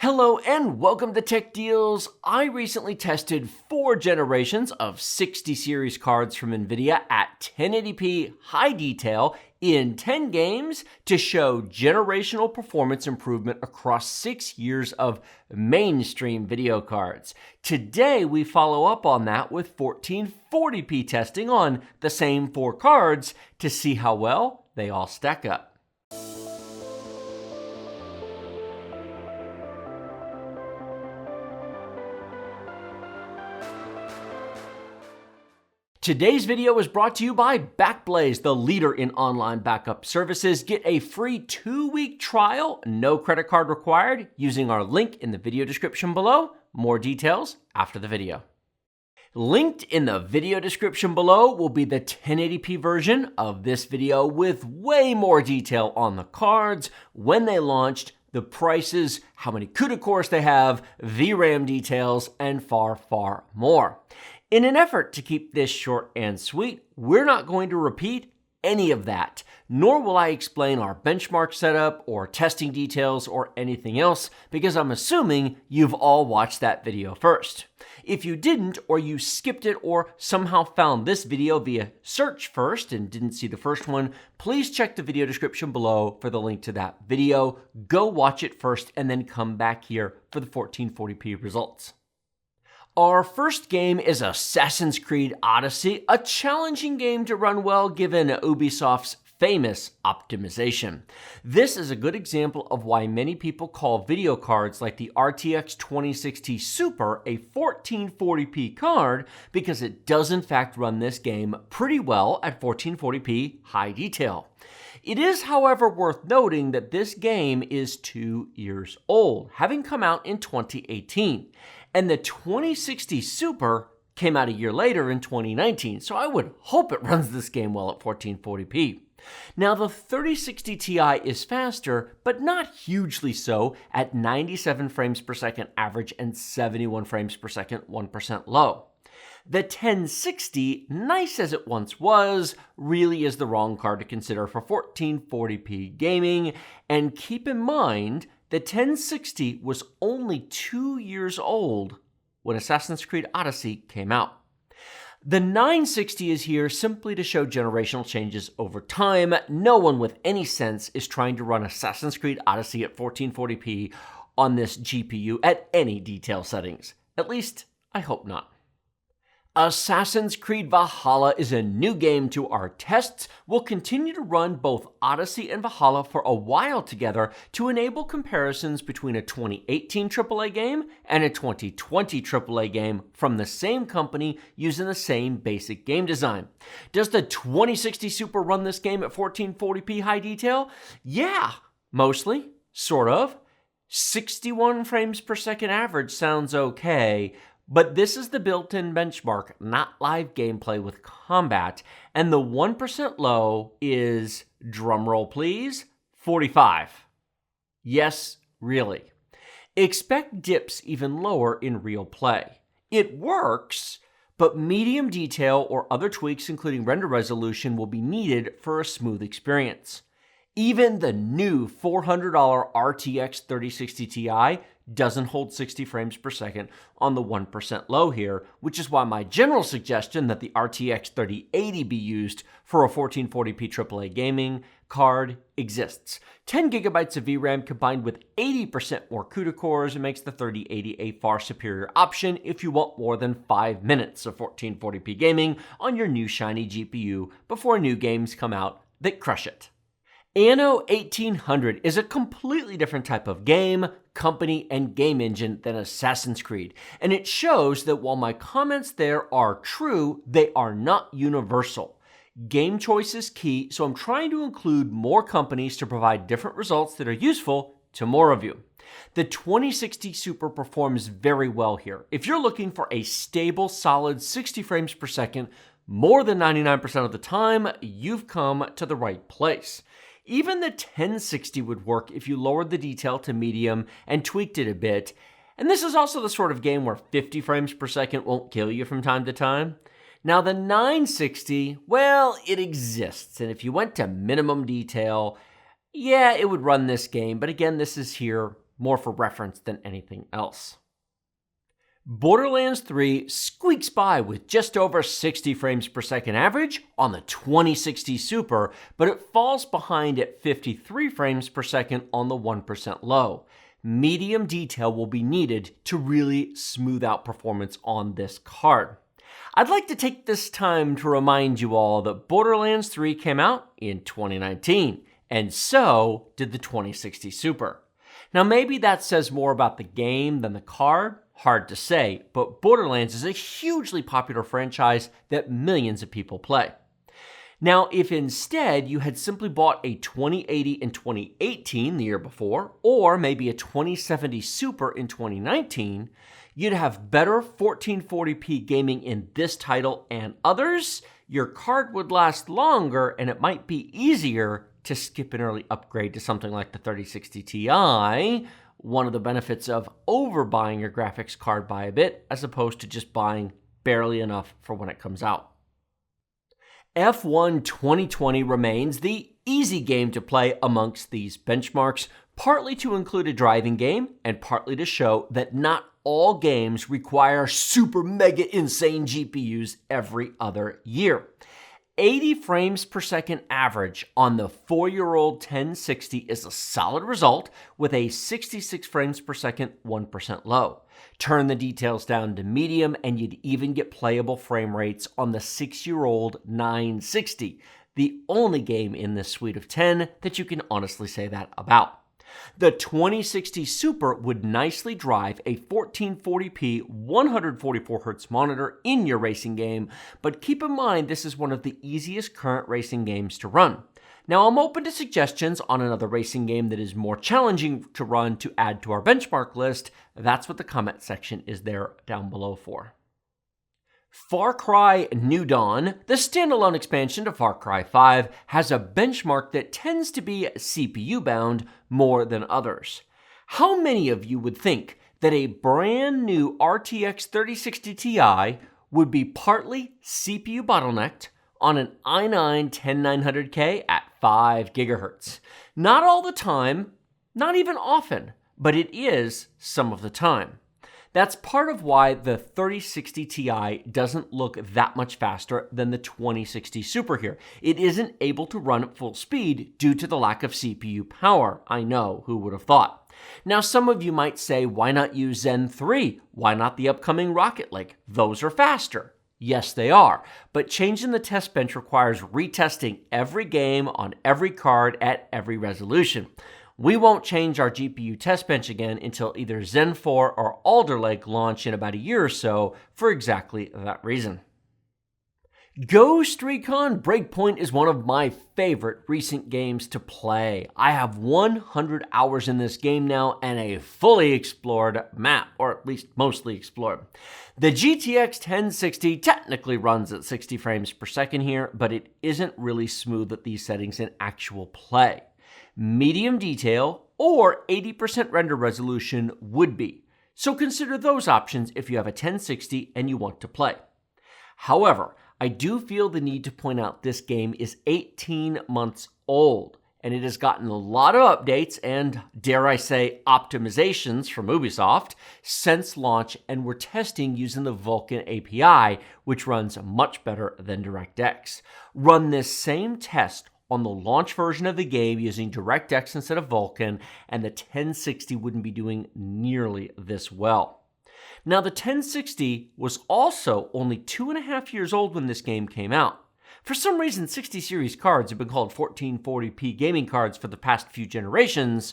Hello and welcome to Tech Deals. I recently tested 4 generations of 60 series cards from NVIDIA at 1080p high detail in 10 games to show generational performance improvement across 6 years of mainstream video cards. Today we follow up on that with 1440p testing on the same 4 cards to see how well they all stack up. Today's video is brought to you by BackBlaze, the leader in online backup services. Get a free 2-week trial, no credit card required, using our link in the video description below. More details after the video. Linked in the video description below will be the 1080p version of this video with way more detail on the cards, when they launched, the prices, how many CUDA cores they have, VRAM details, and far, far more. In an effort to keep this short and sweet, we're not going to repeat any of that, nor will I explain our benchmark setup or testing details or anything else, because I'm assuming you've all watched that video first. If you didn't, or you skipped it, or somehow found this video via search first and didn't see the first one, please check the video description below for the link to that video. Go watch it first and then come back here for the 1440p results. Our first game is Assassin's Creed Odyssey, a challenging game to run well given Ubisoft's famous optimization. This is a good example of why many people call video cards like the RTX 2060 Super a 1440p card, because it does in fact run this game pretty well at 1440p high detail. It is, however, worth noting that this game is 2 years old, having come out in 2018. And the 2060 Super came out a year later in 2019, so I would hope it runs this game well at 1440p. Now, the 3060 Ti is faster, but not hugely so, at 97 frames per second average and 71 frames per second 1% low. The 1060, nice as it once was, really is the wrong card to consider for 1440p gaming, and keep in mind the 1060 was only 2 years old when Assassin's Creed Odyssey came out. The 960 is here simply to show generational changes over time. No one with any sense is trying to run Assassin's Creed Odyssey at 1440p on this GPU at any detail settings. At least, I hope not. Assassin's Creed Valhalla is a new game to our tests. We'll continue to run both Odyssey and Valhalla for a while together to enable comparisons between a 2018 AAA game and a 2020 AAA game from the same company using the same basic game design. Does the 2060 Super run this game at 1440p high detail? Yeah, mostly, sort of. 61 frames per second average sounds okay. But this is the built-in benchmark, not live gameplay with combat, and the 1% low is, drumroll please, 45. Yes, really. Expect dips even lower in real play. It works, but medium detail or other tweaks, including render resolution, will be needed for a smooth experience. Even the new $400 RTX 3060 Ti doesn't hold 60 frames per second on the 1% low here, which is why my general suggestion that the RTX 3080 be used for a 1440p AAA gaming card exists. 10 gigabytes of VRAM combined with 80% more CUDA cores makes the 3080 a far superior option if you want more than 5 minutes of 1440p gaming on your new shiny GPU before new games come out that crush it. Anno 1800 is a completely different type of game, company, and game engine than Assassin's Creed, and it shows that while my comments there are true, they are not universal. Game choice is key, so I'm trying to include more companies to provide different results that are useful to more of you. The 2060 Super performs very well here. If you're looking for a stable, solid 60 frames per second, more than 99% of the time, you've come to the right place. Even the 1060 would work if you lowered the detail to medium and tweaked it a bit. And this is also the sort of game where 50 frames per second won't kill you from time to time. Now the 960, well, it exists. And if you went to minimum detail, yeah, it would run this game. But again, this is here more for reference than anything else. Borderlands 3 squeaks by with just over 60 frames per second average on the 2060 Super, but it falls behind at 53 frames per second on the 1% low. Medium detail will be needed to really smooth out performance on this card. I'd like to take this time to remind you all that Borderlands 3 came out in 2019, and so did the 2060 Super. Now maybe that says more about the game than the card. Hard to say, but Borderlands is a hugely popular franchise that millions of people play. Now, if instead you had simply bought a 2080 in 2018, the year before, or maybe a 2070 Super in 2019, you'd have better 1440p gaming in this title and others, your card would last longer, and it might be easier to skip an early upgrade to something like the 3060 Ti, one of the benefits of overbuying your graphics card by a bit, as opposed to just buying barely enough for when it comes out. F1 2020 remains the easy game to play amongst these benchmarks, partly to include a driving game, and partly to show that not all games require super mega insane GPUs every other year. 80 frames per second average on the 4-year-old 1060 is a solid result with a 66 frames per second 1% low. Turn the details down to medium and you'd even get playable frame rates on the 6-year-old 960, the only game in this suite of 10 that you can honestly say that about. The 2060 Super would nicely drive a 1440p 144Hz monitor in your racing game, but keep in mind this is one of the easiest current racing games to run. Now I'm open to suggestions on another racing game that is more challenging to run to add to our benchmark list. That's what the comment section is there down below for. Far Cry New Dawn, the standalone expansion to Far Cry 5, has a benchmark that tends to be CPU-bound more than others. How many of you would think that a brand new RTX 3060 Ti would be partly CPU bottlenecked on an i9-10900K at 5 GHz? Not all the time, not even often, but it is some of the time. That's part of why the 3060 Ti doesn't look that much faster than the 2060 Super here. It isn't able to run at full speed due to the lack of CPU power. I know, who would have thought? Now, some of you might say, why not use Zen 3? Why not the upcoming Rocket League? Those are faster. Yes, they are, but changing the test bench requires retesting every game on every card at every resolution. We won't change our GPU test bench again until either Zen 4 or Alder Lake launch in about a year or so for exactly that reason. Ghost Recon Breakpoint is one of my favorite recent games to play. I have 100 hours in this game now and a fully explored map, or at least mostly explored. The GTX 1060 technically runs at 60 frames per second here, but it isn't really smooth at these settings in actual play. Medium detail or 80% render resolution would be. So consider those options if you have a 1060 and you want to play. However, I do feel the need to point out this game is 18 months old, and it has gotten a lot of updates and, dare I say, optimizations from Ubisoft since launch, and we're testing using the Vulkan API, which runs much better than DirectX. Run this same test on the launch version of the game using DirectX instead of Vulkan, and the 1060 wouldn't be doing nearly this well. Now, the 1060 was also only 2.5 years old when this game came out. For some reason, 60 series cards have been called 1440p gaming cards for the past few generations,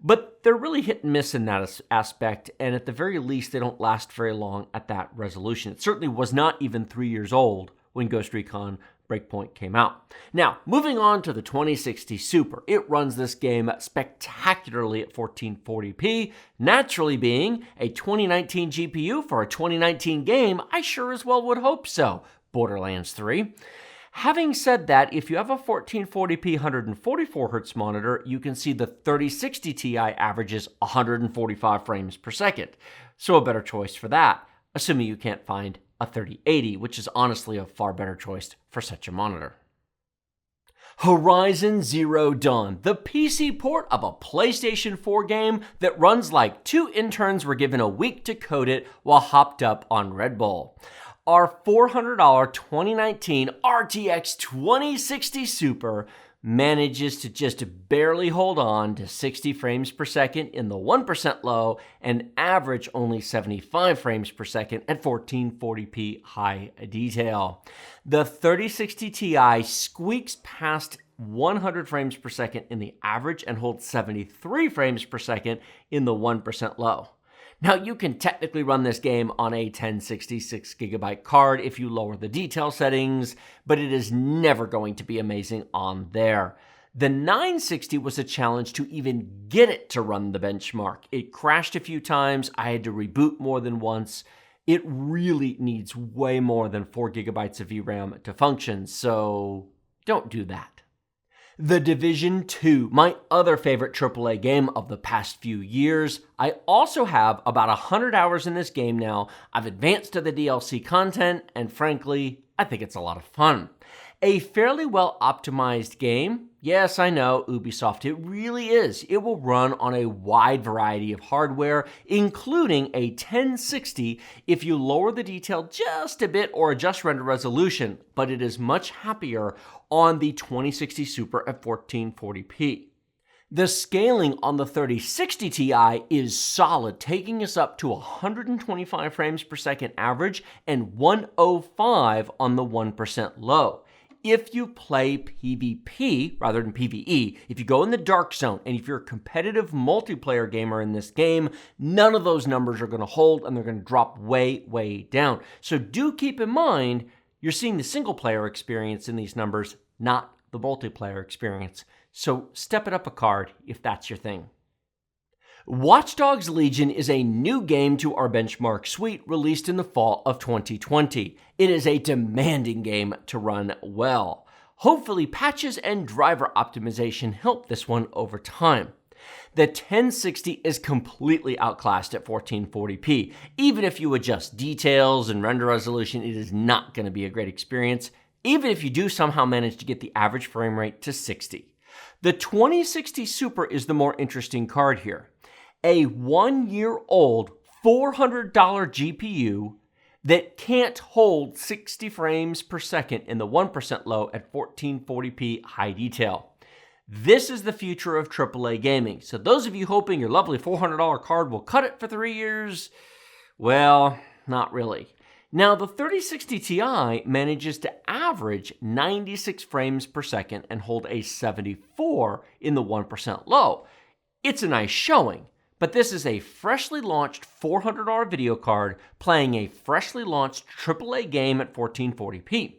but they're really hit and miss in that aspect, and at the very least, they don't last very long at that resolution. It certainly was not even 3 years old when Ghost Recon Breakpoint came out. Now, moving on to the 2060 Super. It runs this game spectacularly at 1440p. Naturally, being a 2019 GPU for a 2019 game, I sure as well would hope so. Borderlands 3. Having said that, if you have a 1440p 144Hz monitor, you can see the 3060 Ti averages 145 frames per second. So a better choice for that, assuming you can't find a 3080, which is honestly a far better choice for such a monitor. Horizon Zero Dawn, the PC port of a PlayStation 4 game that runs like two interns were given a week to code it while hopped up on Red Bull. Our $400 2019 RTX 2060 Super manages to just barely hold on to 60 frames per second in the 1% low and average only 75 frames per second at 1440p high detail. The 3060 Ti squeaks past 100 frames per second in the average and holds 73 frames per second in the 1% low. Now, you can technically run this game on a 1060 6GB card if you lower the detail settings, but it is never going to be amazing on there. The 960 was a challenge to even get it to run the benchmark. It crashed a few times. I had to reboot more than once. It really needs way more than 4GB of VRAM to function, so don't do that. The Division 2, my other favorite AAA game of the past few years. I also have about 100 hours in this game now. I've advanced to the DLC content, and frankly, I think it's a lot of fun. A fairly well-optimized game. Yes, I know, Ubisoft, it really is. It will run on a wide variety of hardware, including a 1060 if you lower the detail just a bit or adjust render resolution, but it is much happier on the 2060 Super at 1440p. The scaling on the 3060 Ti is solid, taking us up to 125 frames per second average and 105 on the 1% low. If you play PvP rather than PvE, if you go in the dark zone, and if you're a competitive multiplayer gamer in this game, none of those numbers are going to hold and they're going to drop way, way down. So do keep in mind, you're seeing the single player experience in these numbers, not the multiplayer experience. So step it up a card if that's your thing. Watch Dogs Legion is a new game to our benchmark suite released in the fall of 2020. It is a demanding game to run well. Hopefully patches and driver optimization help this one over time. The 1060 is completely outclassed at 1440p. Even if you adjust details and render resolution, it is not going to be a great experience, even if you do somehow manage to get the average frame rate to 60. The 2060 Super is the more interesting card here. A 1-year-old $400 GPU that can't hold 60 frames per second in the 1% low at 1440p high detail. This is the future of AAA gaming. So those of you hoping your lovely $400 card will cut it for 3 years, well, not really. Now, the 3060 Ti manages to average 96 frames per second and hold a 74 in the 1% low. It's a nice showing. But this is a freshly launched $400 video card playing a freshly launched AAA game at 1440p.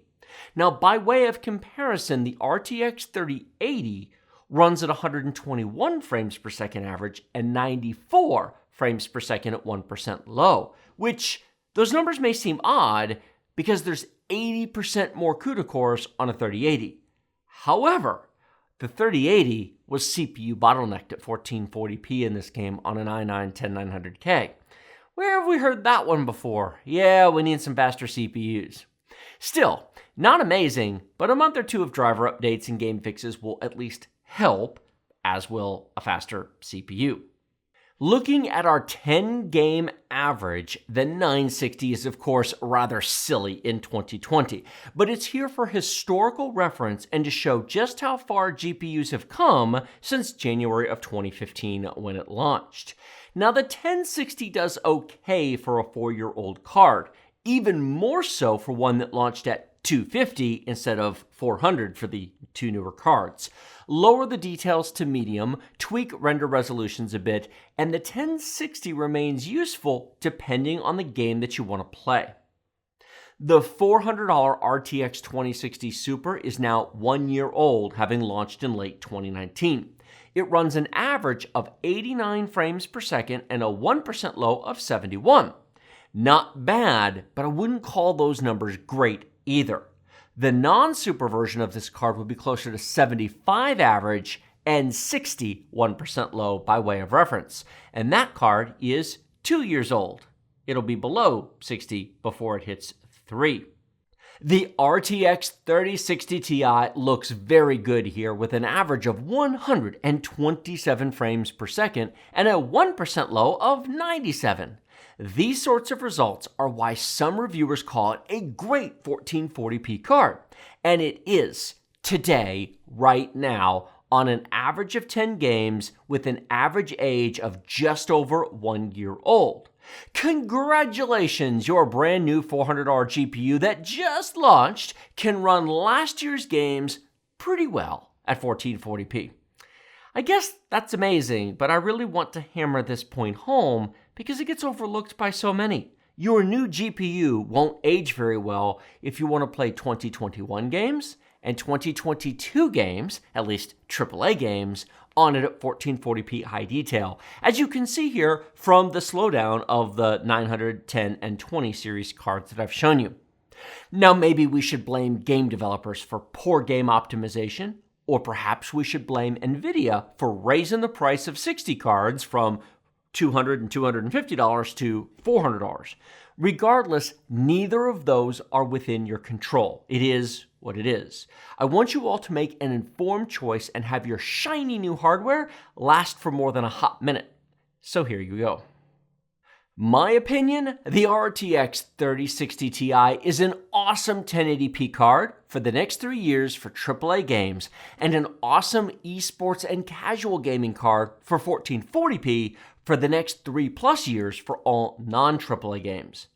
Now, by way of comparison, the RTX 3080 runs at 121 frames per second average and 94 frames per second at 1% low, which those numbers may seem odd because there's 80% more CUDA cores on a 3080. However, the 3080 was CPU bottlenecked at 1440p in this game on an i9-10900K. Where have we heard that one before? Yeah, we need some faster CPUs. Still, not amazing, but a month or two of driver updates and game fixes will at least help, as will a faster CPU. Looking at our 10-game average, the 960 is of course rather silly in 2020, but it's here for historical reference and to show just how far GPUs have come since January of 2015 when it launched. Now, the 1060 does okay for a 4-year-old card, even more so for one that launched at 250 instead of 400 for the two newer cards. Lower the details to medium, tweak render resolutions a bit, and the 1060 remains useful depending on the game that you want to play. The $400 RTX 2060 Super is now 1 year old, having launched in late 2019. It runs an average of 89 frames per second and a 1% low of 71. Not bad, but I wouldn't call those numbers great either. The non-super version of this card would be closer to 75 average and 60 1% low by way of reference. And that card is 2 years old. It'll be below 60 before it hits 3. The RTX 3060 Ti looks very good here with an average of 127 frames per second and a 1% low of 97. These sorts of results are why some reviewers call it a great 1440p card. And it is, today, right now, on an average of 10 games with an average age of just over 1 year old. Congratulations, your brand new $400 GPU that just launched can run last year's games pretty well at 1440p. I guess that's amazing, but I really want to hammer this point home because it gets overlooked by so many. Your new GPU won't age very well if you want to play 2021 games and 2022 games, at least AAA games, on it at 1440p high detail, as you can see here from the slowdown of the 910 and 20 series cards that I've shown you. Now maybe we should blame game developers for poor game optimization, or perhaps we should blame NVidia for raising the price of 60 cards from $200 and $250 to $400. Regardless, neither of those are within your control. It is what it is. I want you all to make an informed choice and have your shiny new hardware last for more than a hot minute. So here you go. My opinion, the RTX 3060 Ti is an awesome 1080p card for the next 3 years for AAA games and an awesome esports and casual gaming card for 1440p for the next 3+ years for all non-AAA games.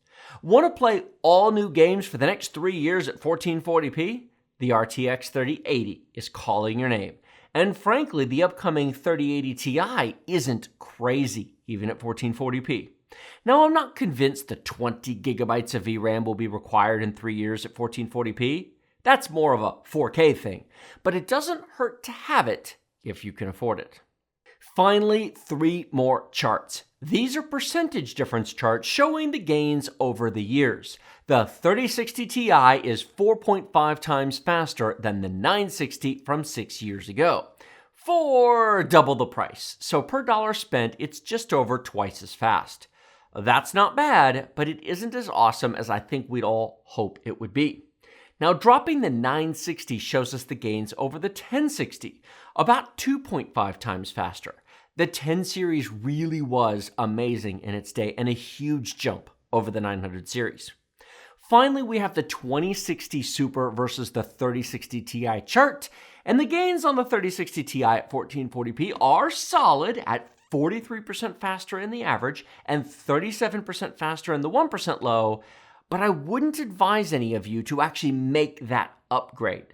Want to play all new games for the next 3 years at 1440p? The RTX 3080 is calling your name. And frankly, the upcoming 3080 Ti isn't crazy, even at 1440p. Now, I'm not convinced the 20 gigabytes of VRAM will be required in 3 years at 1440p. That's more of a 4K thing, but it doesn't hurt to have it if you can afford it. Finally, 3 more charts. These are percentage difference charts showing the gains over the years. The 3060 Ti is 4.5 times faster than the 960 from 6 years ago, for double the price. So per dollar spent, it's just over twice as fast. That's not bad, but it isn't as awesome as I think we'd all hope it would be. Now, dropping the 960 shows us the gains over the 1060, about 2.5 times faster. The 10 series really was amazing in its day and a huge jump over the 900 series. Finally, we have the 2060 Super versus the 3060 Ti chart, and the gains on the 3060 Ti at 1440p are solid at 43% faster in the average and 37% faster in the 1% low, but I wouldn't advise any of you to actually make that upgrade.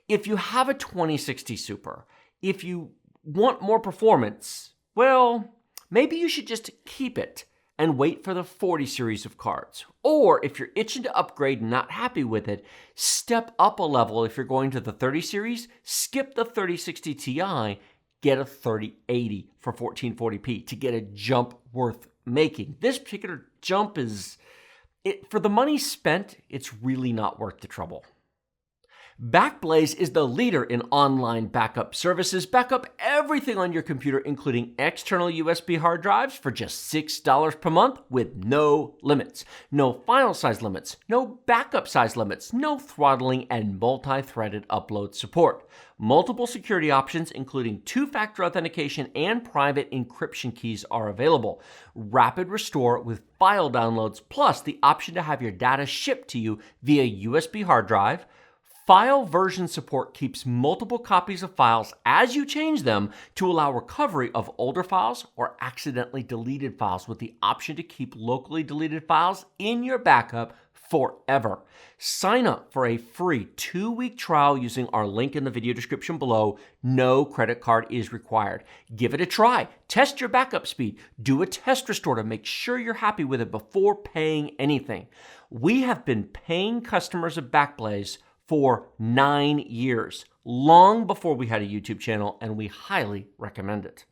If you have a 2060 Super, if you want more performance, well, maybe you should just keep it and wait for the 40 series of cards. Or if you're itching to upgrade and not happy with it, step up a level if you're going to the 30 series, skip the 3060 Ti, get a 3080 for 1440p to get a jump worth making. This particular jump for the money spent, it's really not worth the trouble. BackBlaze is the leader in online backup services. Back up everything on your computer, including external USB hard drives for just $6 per month with no limits. No file size limits, no backup size limits, no throttling, and multi-threaded upload support. Multiple security options, including 2-factor authentication and private encryption keys, are available. Rapid restore with file downloads, plus the option to have your data shipped to you via USB hard drive. File version support keeps multiple copies of files as you change them to allow recovery of older files or accidentally deleted files, with the option to keep locally deleted files in your backup forever. Sign up for a free 2-week trial using our link in the video description below. No credit card is required. Give it a try. Test your backup speed. Do a test restore to make sure you're happy with it before paying anything. We have been paying customers of BackBlaze for 9 years, long before we had a YouTube channel, and we highly recommend it.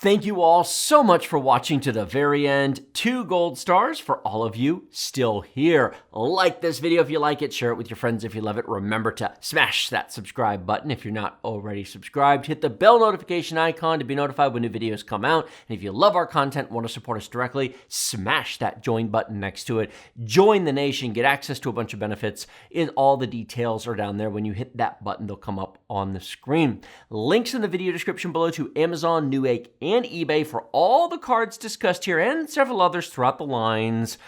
Thank you all so much for watching to the very end. 2 gold stars for all of you still here. Like this video if you like it, share it with your friends if you love it. Remember to smash that subscribe button if you're not already subscribed. Hit the bell notification icon to be notified when new videos come out. And if you love our content and want to support us directly, smash that join button next to it. Join the nation, get access to a bunch of benefits. All the details are down there. When you hit that button, they'll come up on the screen. Links in the video description below to Amazon, Newegg, and eBay for all the cards discussed here and several others throughout the lines.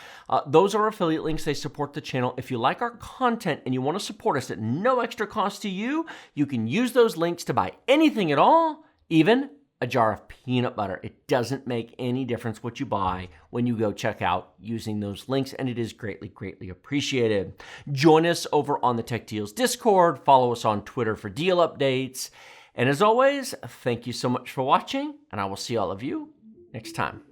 Those are affiliate links. They support the channel. If you like our content and you want to support us at no extra cost to you, you can use those links to buy anything at all, even a jar of peanut butter. It doesn't make any difference what you buy when you go check out using those links, and it is greatly, greatly appreciated. Join us over on the Tech Deals Discord. Follow us on Twitter for deal updates. And as always, thank you so much for watching, and I will see all of you next time.